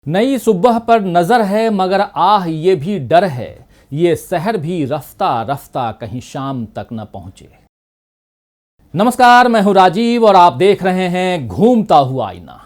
नई सुबह पर नजर है मगर आह ये भी डर है, ये शहर भी रफ्ता रफ्ता कहीं शाम तक न पहुंचे। नमस्कार, मैं हूं राजीव और आप देख रहे हैं घूमता हुआ आईना।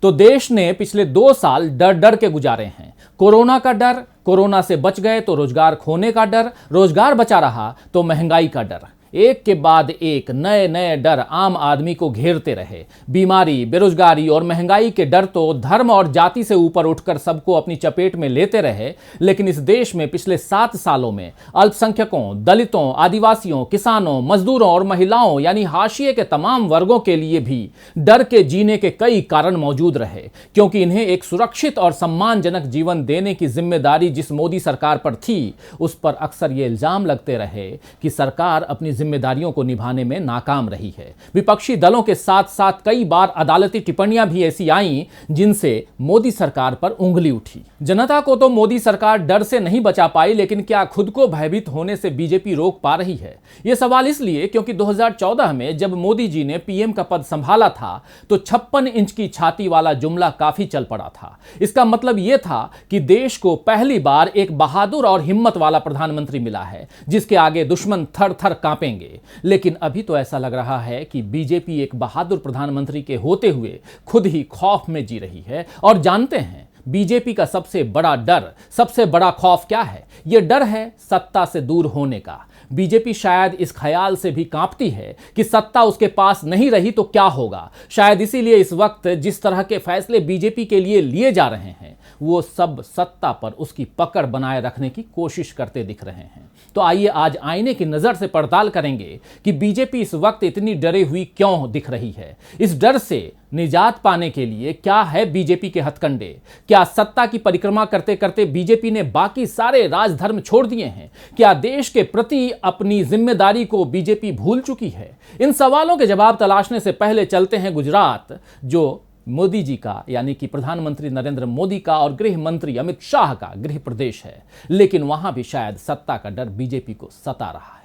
तो देश ने पिछले 2 साल डर डर के गुजारे हैं। कोरोना का डर, कोरोना से बच गए तो रोजगार खोने का डर, रोजगार बचा रहा तो महंगाई का डर। एक के बाद एक नए नए डर आम आदमी को घेरते रहे। बीमारी, बेरोजगारी और महंगाई के डर तो धर्म और जाति से ऊपर उठकर सबको अपनी चपेट में लेते रहे। लेकिन इस देश में पिछले 7 सालों में अल्पसंख्यकों, दलितों, आदिवासियों, किसानों, मजदूरों और महिलाओं यानी हाशिए के तमाम वर्गों के लिए भी डर के जीने के कई कारण मौजूद रहे, क्योंकि इन्हें एक सुरक्षित और सम्मानजनक जीवन देने की जिम्मेदारी जिस मोदी सरकार पर थी, उस पर अक्सर ये इल्जाम लगते रहे कि सरकार अपनी जिम्मेदारियों को निभाने में नाकाम रही है। विपक्षी दलों के साथ साथ कई बार अदालती टिप्पणियां भी ऐसी आईं जिनसे मोदी सरकार पर उंगली उठी। जनता को तो मोदी सरकार डर से नहीं बचा पाई, लेकिन क्या खुद को भयभीत होने से बीजेपी रोक पा रही है? यह सवाल इसलिए क्योंकि 2014 में जब मोदी जी ने पीएम का पद संभाला था तो 56 इंच की छाती वाला जुमला काफी चल पड़ा था। इसका मतलब यह था कि देश को पहली बार एक बहादुर और हिम्मत वाला प्रधानमंत्री मिला है जिसके आगे दुश्मन थर थर कांपेंगे। लेकिन अभी तो ऐसा लग रहा है कि बीजेपी एक बहादुर प्रधानमंत्री के होते हुए खुद ही खौफ में जी रही है। और जानते हैं बीजेपी का सबसे बड़ा डर, सबसे बड़ा खौफ क्या है? यह डर है सत्ता से दूर होने का। बीजेपी शायद इस ख्याल से भी कांपती है कि सत्ता उसके पास नहीं रही तो क्या होगा। शायद इसीलिए इस वक्त जिस तरह के फैसले बीजेपी के लिए लिए जा रहे हैं वो सब सत्ता पर उसकी पकड़ बनाए रखने की कोशिश करते दिख रहे हैं। तो आइए आज आईने की नजर से पड़ताल करेंगे कि बीजेपी इस वक्त इतनी डरी हुई क्यों दिख रही है। इस डर से निजात पाने के लिए क्या है बीजेपी के हथकंडे? क्या सत्ता की परिक्रमा करते करते बीजेपी ने बाकी सारे राजधर्म छोड़ दिए हैं? क्या देश के प्रति अपनी जिम्मेदारी को बीजेपी भूल चुकी है? इन सवालों के जवाब तलाशने से पहले चलते हैं गुजरात, जो मोदी जी का यानी कि प्रधानमंत्री नरेंद्र मोदी का और गृह मंत्री अमित शाह का गृह प्रदेश है। लेकिन वहां भी शायद सत्ता का डर बीजेपी को सता रहा है।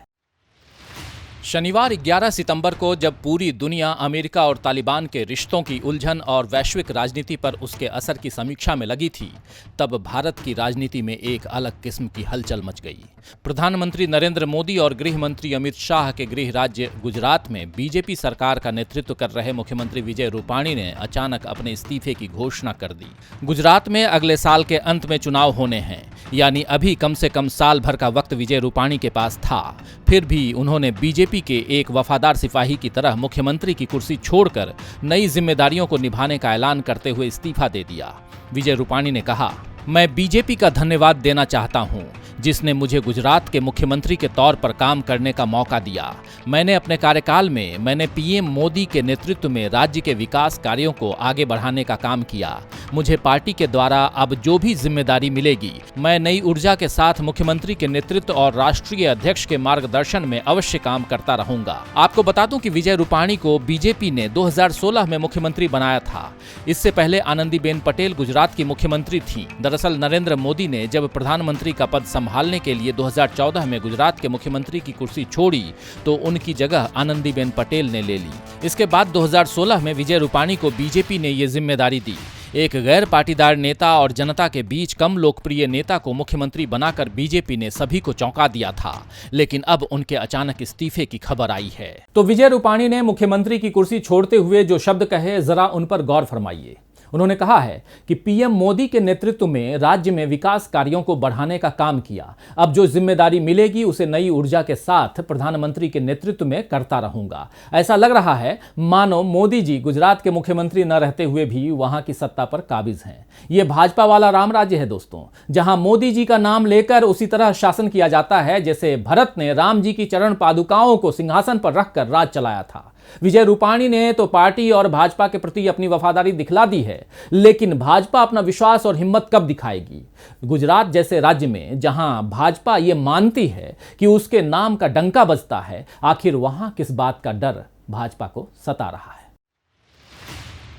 शनिवार 11 सितंबर को जब पूरी दुनिया अमेरिका और तालिबान के रिश्तों की उलझन और वैश्विक राजनीति पर उसके असर की समीक्षा में लगी थी, तब भारत की राजनीति में एक अलग किस्म की हलचल मच गई। प्रधानमंत्री नरेंद्र मोदी और गृह मंत्री अमित शाह के गृह राज्य गुजरात में बीजेपी सरकार का नेतृत्व कर रहे मुख्यमंत्री विजय रूपाणी ने अचानक अपने इस्तीफे की घोषणा कर दी। गुजरात में अगले साल के अंत में चुनाव होने हैं, यानी अभी कम से कम साल भर का वक्त विजय रूपाणी के पास था। फिर भी उन्होंने बीजेपी के एक वफादार सिपाही की तरह मुख्यमंत्री की कुर्सी छोड़कर नई जिम्मेदारियों को निभाने का ऐलान करते हुए इस्तीफा दे दिया। विजय रूपाणी ने कहा, मैं बीजेपी का धन्यवाद देना चाहता हूं, जिसने मुझे गुजरात के मुख्यमंत्री के तौर पर काम करने का मौका दिया। मैंने अपने कार्यकाल में पीएम मोदी के नेतृत्व में राज्य के विकास कार्यों को आगे बढ़ाने का काम किया। मुझे पार्टी के द्वारा अब जो भी जिम्मेदारी मिलेगी, मैं नई ऊर्जा के साथ मुख्यमंत्री के नेतृत्व और राष्ट्रीय अध्यक्ष के मार्गदर्शन में अवश्य काम करता रहूंगा। आपको बता दूं कि विजय रूपाणी को बीजेपी ने 2016 में मुख्यमंत्री बनाया था। इससे पहले आनंदीबेन पटेल गुजरात की मुख्यमंत्री थी। दरअसल नरेंद्र मोदी ने जब प्रधानमंत्री का पद संभालने के लिए 2014 में गुजरात के मुख्यमंत्री की कुर्सी छोड़ी तो उनकी जगह आनंदीबेन पटेल ने ले ली। इसके बाद 2016 में विजय रूपाणी को बीजेपी ने ये जिम्मेदारी दी। एक गैर पाटीदार नेता और जनता के बीच कम लोकप्रिय नेता को मुख्यमंत्री बनाकर बीजेपी ने सभी को चौंका दिया था। लेकिन अब उनके अचानक इस्तीफे की खबर आई है। तो विजय रूपाणी ने मुख्यमंत्री की कुर्सी छोड़ते हुए जो शब्द कहे, जरा उन पर गौर फरमाइए। उन्होंने कहा है कि पीएम मोदी के नेतृत्व में राज्य में विकास कार्यों को बढ़ाने का काम किया। अब जो जिम्मेदारी मिलेगी उसे नई ऊर्जा के साथ प्रधानमंत्री के नेतृत्व में करता रहूंगा। ऐसा लग रहा है मानो मोदी जी गुजरात के मुख्यमंत्री न रहते हुए भी वहां की सत्ता पर काबिज हैं। यह भाजपा वाला राम राज्य है दोस्तों, जहां मोदी जी का नाम लेकर उसी तरह शासन किया जाता है जैसे भरत ने राम जी की चरण पादुकाओं को सिंहासन पर रखकर राज चलाया था। विजय रूपाणी ने तो पार्टी और भाजपा के प्रति अपनी वफादारी दिखला दी है, लेकिन भाजपा अपना विश्वास और हिम्मत कब दिखाएगी? गुजरात जैसे राज्य में जहां भाजपा ये मानती है कि उसके नाम का डंका बजता है, आखिर वहां किस बात का डर भाजपा को सता रहा है?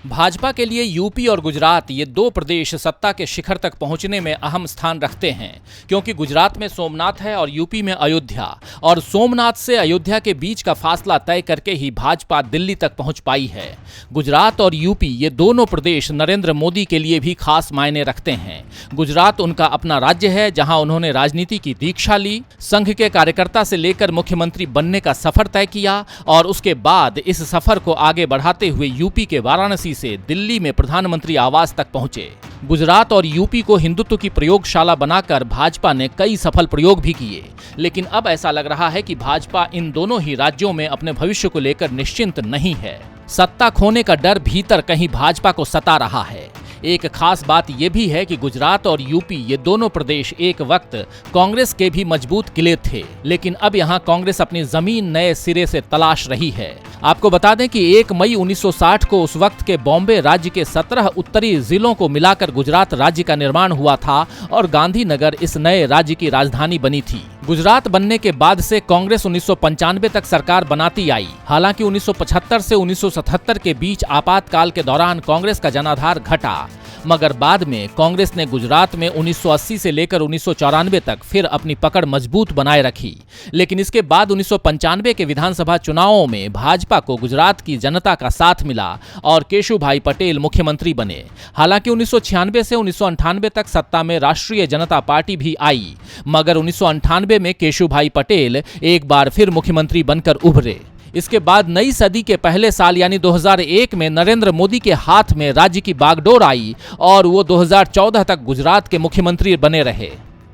भाजपा के लिए यूपी और गुजरात ये दो प्रदेश सत्ता के शिखर तक पहुंचने में अहम स्थान रखते हैं, क्योंकि गुजरात में सोमनाथ है और यूपी में अयोध्या, और सोमनाथ से अयोध्या के बीच का फासला तय करके ही भाजपा दिल्ली तक पहुंच पाई है। गुजरात और यूपी ये दोनों प्रदेश नरेंद्र मोदी के लिए भी खास मायने रखते हैं। गुजरात उनका अपना राज्य है, जहां उन्होंने राजनीति की दीक्षा ली, संघ के कार्यकर्ता से लेकर मुख्यमंत्री बनने का सफर तय किया और उसके बाद इस सफर को आगे बढ़ाते हुए यूपी के वाराणसी से दिल्ली में प्रधानमंत्री आवास तक पहुंचे। गुजरात और यूपी को हिंदुत्व की प्रयोगशाला बनाकर भाजपा ने कई सफल प्रयोग भी किए, लेकिन अब ऐसा लग रहा है कि भाजपा इन दोनों ही राज्यों में अपने भविष्य को लेकर निश्चिंत नहीं है। सत्ता खोने का डर भीतर कहीं भाजपा को सता रहा है। एक खास बात यह भी है कि गुजरात और यूपी ये दोनों प्रदेश एक वक्त कांग्रेस के भी मजबूत किले थे, लेकिन अब यहां कांग्रेस अपनी जमीन नए सिरे से तलाश रही है। आपको बता दें कि 1 मई 1960 को उस वक्त के बॉम्बे राज्य के 17 उत्तरी जिलों को मिलाकर गुजरात राज्य का निर्माण हुआ था और गांधीनगर इस नए राज्य की राजधानी बनी थी। गुजरात बनने के बाद से कांग्रेस 1995 तक सरकार बनाती आई। हालांकि 1975 से 1977 के बीच आपातकाल के दौरान कांग्रेस का जनाधार घटा, मगर बाद में कांग्रेस ने गुजरात में 1980 से लेकर 1994 तक फिर अपनी पकड़ मजबूत बनाए रखी। लेकिन इसके बाद 1995 के विधानसभा चुनावों में भाजपा को गुजरात की जनता का साथ मिला और केशुभाई पटेल मुख्यमंत्री बने। हालांकि 1996 से 1998 तक सत्ता में राष्ट्रीय जनता पार्टी भी आई, मगर 1998 में केशुभाई पटेल एक बार फिर मुख्यमंत्री बनकर उभरे। इसके बाद नई सदी के पहले साल यानी 2001 में नरेंद्र मोदी के हाथ में राज्य की बागडोर आई और वो 2014 तक गुजरात के मुख्यमंत्री बने रहे।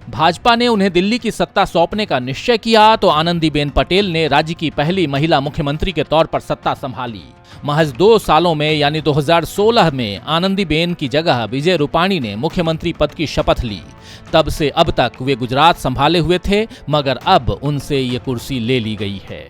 भाजपा ने उन्हें दिल्ली की सत्ता सौंपने का निश्चय किया तो आनंदीबेन पटेल ने राज्य की पहली महिला मुख्यमंत्री के तौर पर सत्ता संभाली। महज 2 सालों में यानी 2016 में आनंदीबेन की जगह विजय रूपाणी ने मुख्यमंत्री पद की शपथ ली। तब से अब तक वे गुजरात संभाले हुए थे, मगर अब उनसे ये कुर्सी ले ली गई है।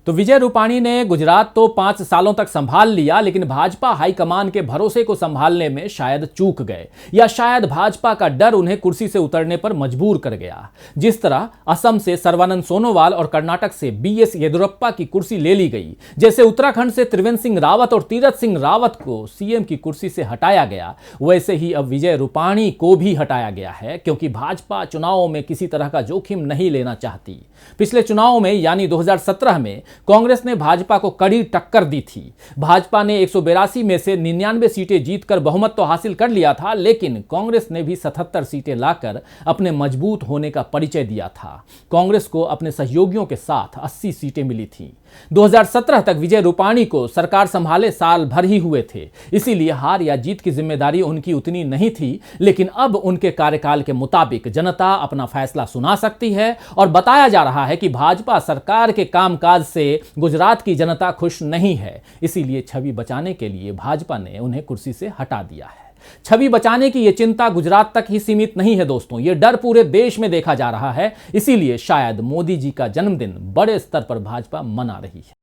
तो विजय रूपाणी ने गुजरात तो 5 सालों तक संभाल लिया, लेकिन भाजपा हाईकमान के भरोसे को संभालने में शायद चूक गए, या शायद भाजपा का डर उन्हें कुर्सी से उतरने पर मजबूर कर गया। जिस तरह असम से सर्बानंद सोनोवाल और कर्नाटक से BS येदियुरप्पा की कुर्सी ले ली गई, जैसे उत्तराखंड से त्रिवेंद्र सिंह रावत और तीरथ सिंह रावत को CM की कुर्सी से हटाया गया, वैसे ही अब विजय रूपाणी को भी हटाया गया है, क्योंकि भाजपा चुनावों में किसी तरह का जोखिम नहीं लेना चाहती। पिछले चुनावों में यानी 2017 में कांग्रेस ने भाजपा को कड़ी टक्कर दी थी। भाजपा ने 182 में से 99 सीटें जीतकर बहुमत तो हासिल कर लिया था, लेकिन कांग्रेस ने भी 77 सीटें लाकर अपने मजबूत होने का परिचय दिया था। कांग्रेस को अपने सहयोगियों के साथ 80 सीटें मिली थीं। 2017 तक विजय रूपाणी को सरकार संभाले साल भर ही हुए थे, इसीलिए हार या जीत की जिम्मेदारी उनकी उतनी नहीं थी। लेकिन अब उनके कार्यकाल के मुताबिक जनता अपना फैसला सुना सकती है और बताया जा रहा है कि भाजपा सरकार के कामकाज से गुजरात की जनता खुश नहीं है। इसीलिए छवि बचाने के लिए भाजपा ने उन्हें कुर्सी से हटा दिया है। छवि बचाने की यह चिंता गुजरात तक ही सीमित नहीं है दोस्तों, यह डर पूरे देश में देखा जा रहा है। इसीलिए शायद मोदी जी का जन्मदिन बड़े स्तर पर भाजपा मना रही है।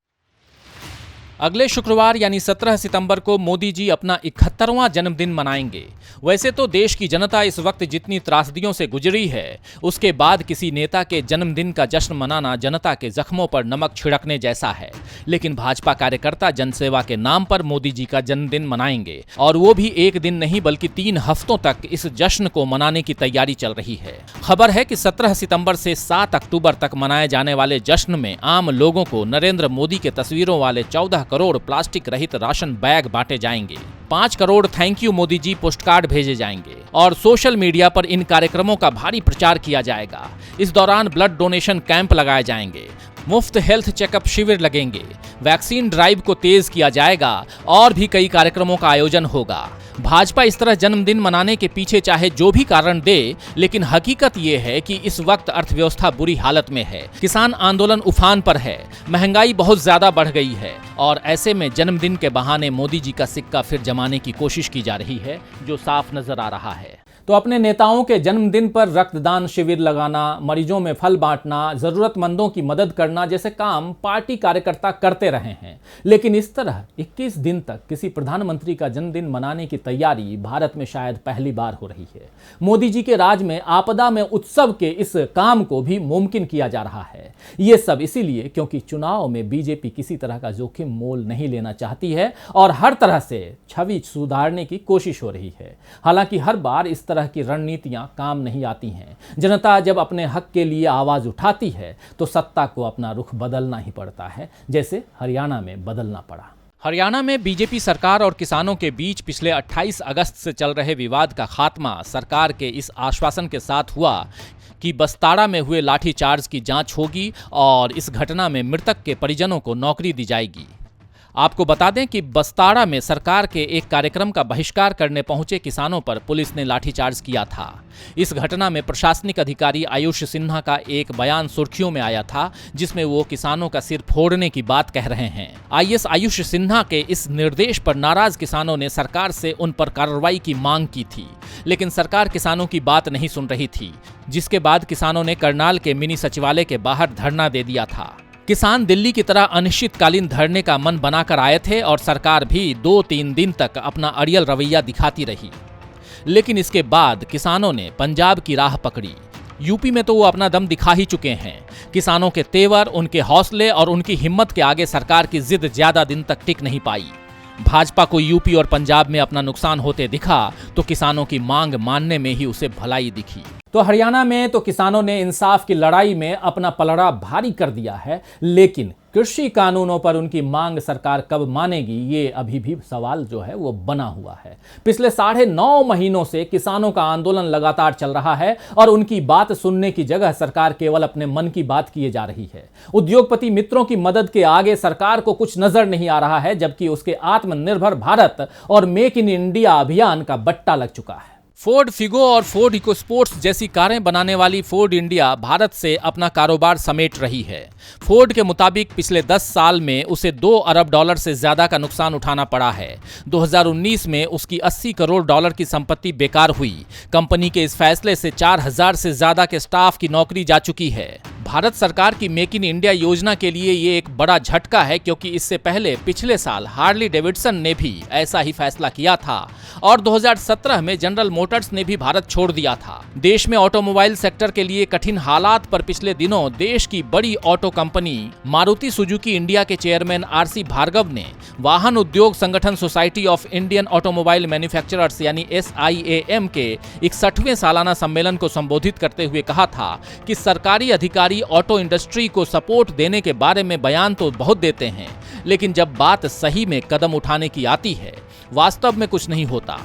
अगले शुक्रवार यानी 17 सितंबर को मोदी जी अपना 71वां जन्मदिन मनाएंगे। वैसे तो देश की जनता इस वक्त जितनी त्रासदियों से गुजरी है, उसके बाद किसी नेता के जन्मदिन का जश्न मनाना जनता के जख्मों पर नमक छिड़कने जैसा है। लेकिन भाजपा कार्यकर्ता जनसेवा के नाम पर मोदी जी का जन्मदिन मनाएंगे, और वो भी एक दिन नहीं बल्कि 3 हफ्तों तक इस जश्न को मनाने की तैयारी चल रही है। खबर है कि 17 सितंबर से 7 अक्टूबर तक मनाए जाने वाले जश्न में आम लोगों को नरेंद्र मोदी के तस्वीरों वाले 14 करोड़ प्लास्टिक रहित राशन बैग बांटे जाएंगे। 5 crore thank you Modi ji postcard भेजे जाएंगे और सोशल मीडिया पर इन कार्यक्रमों का भारी प्रचार किया जाएगा। इस दौरान ब्लड डोनेशन कैंप लगाए जाएंगे, मुफ्त हेल्थ चेकअप शिविर लगेंगे, वैक्सीन ड्राइव को तेज किया जाएगा और भी कई कार्यक्रमों का आयोजन होगा। भाजपा इस तरह जन्मदिन मनाने के पीछे चाहे जो भी कारण दे, लेकिन हकीकत ये है कि इस वक्त अर्थव्यवस्था बुरी हालत में है, किसान आंदोलन उफान पर है, महंगाई बहुत ज्यादा बढ़ गई है, और ऐसे में जन्मदिन के बहाने मोदी जी का सिक्का फिर जमाने की कोशिश की जा रही है, जो साफ नजर आ रहा है। तो अपने नेताओं के जन्मदिन पर रक्तदान शिविर लगाना, मरीजों में फल बांटना, जरूरतमंदों की मदद करना जैसे काम पार्टी कार्यकर्ता करते रहे हैं। लेकिन इस तरह 21 दिन तक किसी प्रधानमंत्री का जन्मदिन मनाने की तैयारी भारत में शायद पहली बार हो रही है। मोदी जी के राज में आपदा में उत्सव के इस काम को भी मुमकिन किया जा रहा है। ये सब इसीलिए क्योंकि चुनाव में बीजेपी किसी तरह का जोखिम मोल नहीं लेना चाहती है और हर तरह से छवि सुधारने की कोशिश हो रही है। हालांकि हर बार इस तरह की रणनीतियां काम नहीं आती हैं। जनता जब अपने हक के लिए आवाज उठाती है तो सत्ता को अपना रुख बदलना ही पड़ता है, जैसे हरियाणा में बदलना पड़ा। हरियाणा में बीजेपी सरकार और किसानों के बीच पिछले 28 अगस्त से चल रहे विवाद का खात्मा सरकार के इस आश्वासन के साथ हुआ कि बस्ताड़ा में हुए लाठीचार्ज की जांच होगी और इस घटना में मृतक के परिजनों को नौकरी दी जाएगी। आपको बता दें कि बस्ताड़ा में सरकार के एक कार्यक्रम का बहिष्कार करने पहुंचे किसानों पर पुलिस ने लाठीचार्ज किया था। इस घटना में प्रशासनिक अधिकारी आयुष सिन्हा का एक बयान सुर्खियों में आया था, जिसमें वो किसानों का सिर फोड़ने की बात कह रहे हैं। आईएएस आयुष सिन्हा के इस निर्देश पर नाराज किसानों ने सरकार से उन पर कार्रवाई की मांग की थी, लेकिन सरकार किसानों की बात नहीं सुन रही थी, जिसके बाद किसानों ने करनाल के मिनी सचिवालय के बाहर धरना दे दिया था। किसान दिल्ली की तरह अनिश्चितकालीन धरने का मन बनाकर आए थे और सरकार भी 2-3 दिन तक अपना अड़ियल रवैया दिखाती रही। लेकिन इसके बाद किसानों ने पंजाब की राह पकड़ी। यूपी में तो वो अपना दम दिखा ही चुके हैं। किसानों के तेवर, उनके हौसले और उनकी हिम्मत के आगे सरकार की जिद ज्यादा दिन तक टिक नहीं पाई। भाजपा को यूपी और पंजाब में अपना नुकसान होते दिखा तो किसानों की मांग मानने में ही उसे भलाई दिखी। तो हरियाणा में तो किसानों ने इंसाफ की लड़ाई में अपना पलड़ा भारी कर दिया है, लेकिन कृषि कानूनों पर उनकी मांग सरकार कब मानेगी, ये अभी भी सवाल जो है वो बना हुआ है। पिछले 9.5 महीनों से किसानों का आंदोलन लगातार चल रहा है और उनकी बात सुनने की जगह सरकार केवल अपने मन की बात किए जा रही है। उद्योगपति मित्रों की मदद के आगे सरकार को कुछ नजर नहीं आ रहा है, जबकि उसके आत्मनिर्भर भारत और मेक इन इंडिया अभियान का बट्टा लग चुका है। फोर्ड फिगो और फोर्ड इकोस्पोर्ट्स जैसी कारें बनाने वाली फोर्ड इंडिया भारत से अपना कारोबार समेट रही है। फोर्ड के मुताबिक पिछले 10 साल में उसे $2 अरब से ज्यादा का नुकसान उठाना पड़ा है। 2019 में उसकी $80 करोड़ की संपत्ति बेकार हुई। कंपनी के इस फैसले से 4000 से ज्यादा के स्टाफ की नौकरी जा चुकी है। भारत सरकार की मेक इन इंडिया योजना के लिए ये एक बड़ा झटका है, क्योंकि इससे पहले पिछले साल हार्ली डेविडसन ने भी ऐसा ही फैसला किया था और 2017 में जनरल मोटर्स ने भी भारत छोड़ दिया था। देश में ऑटोमोबाइल सेक्टर के लिए कठिन हालात पर पिछले दिनों देश की बड़ी auto company Maruti Suzuki India के चेयरमैन आरसी भार्गव ने वाहन उद्योग संगठन society of Indian automobile manufacturers यानी SIAM के 61वें सालाना सम्मेलन को संबोधित करते हुए कहा था कि सरकारी अधिकारी ऑटो इंडस्ट्री को सपोर्ट देने के बारे में बयान तो बहुत देते हैं, लेकिन जब बात सही में कदम उठाने की आती है, वास्तव में कुछ नहीं होता।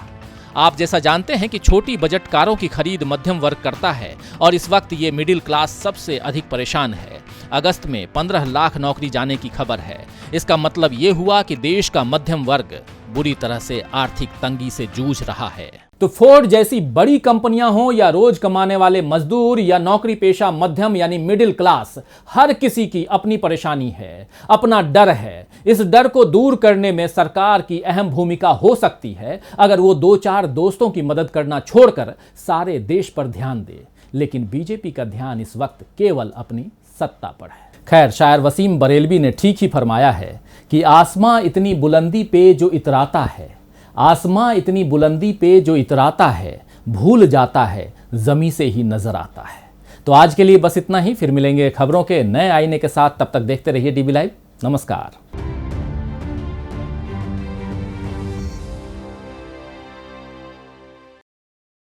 आप जैसा जानते हैं कि छोटी बजट कारों की खरीद मध्यम वर्ग करता है और इस वक्त ये मिडिल क्लास सबसे अधिक परेशान है। अगस्त में 15 लाख नौकरी जाने की खबर है। इसका मतलब ये हुआ कि देश का मध्यम वर्ग बुरी तरह से आर्थिक तंगी से जूझ रहा है। तो फोर्ड जैसी बड़ी कंपनियां हो या रोज कमाने वाले मजदूर या नौकरी पेशा मध्यम यानी मिडिल क्लास, हर किसी की अपनी परेशानी है, अपना डर है। इस डर को दूर करने में सरकार की अहम भूमिका हो सकती है अगर वो 2-4 दोस्तों की मदद करना छोड़कर सारे देश पर ध्यान दे। लेकिन बीजेपी का ध्यान इस वक्त केवल अपनी सत्ता पर है। खैर, शायर वसीम बरेलवी ने ठीक ही फरमाया है कि आसमां इतनी बुलंदी पे जो इतराता है, आसमां इतनी बुलंदी पे जो इतराता है, भूल जाता है जमी से ही नजर आता है। तो आज के लिए बस इतना ही। फिर मिलेंगे खबरों के नए आईने के साथ। तब तक देखते रहिए DB लाइव। नमस्कार।